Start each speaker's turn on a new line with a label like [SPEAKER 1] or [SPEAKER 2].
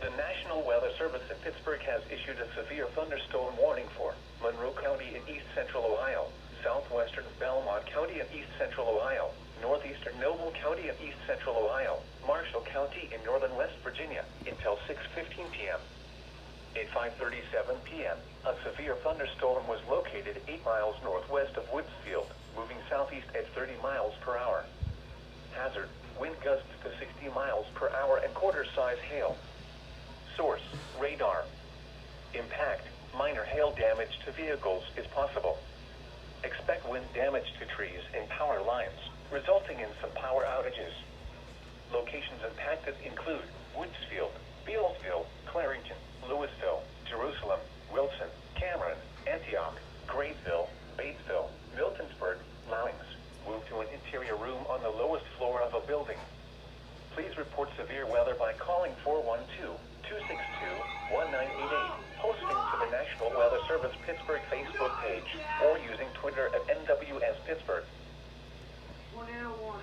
[SPEAKER 1] The National Weather Service in Pittsburgh has issued a severe thunderstorm warning for Monroe County in east central Ohio, southwestern Belmont County in east central Ohio, northeastern Noble County in east central Ohio, Marshall County in northern West Virginia, until 6:15 p.m. At 5:37 p.m., a severe thunderstorm was located 8 miles northwest of Woodsfield, moving southeast at 30 miles per hour. Hazard, wind gusts to 60 miles per hour and quarter-size hail. Source, radar. Impact, minor hail damage to vehicles is possible. Expect wind damage to trees and power lines, resulting in some power outages. Locations impacted include Woodsfield, Bealsville, Clarington, Louisville, Jerusalem, Wilson, Cameron, Antioch, Grayville, Batesville, Miltonsburg, Lowings. Move to an interior room on the lowest floor of a building. Please report severe weather by calling 412-262-1988, posting to the National Weather Service Pittsburgh Facebook page, or using Twitter at NWS Pittsburgh.
[SPEAKER 2] 1 out of 1.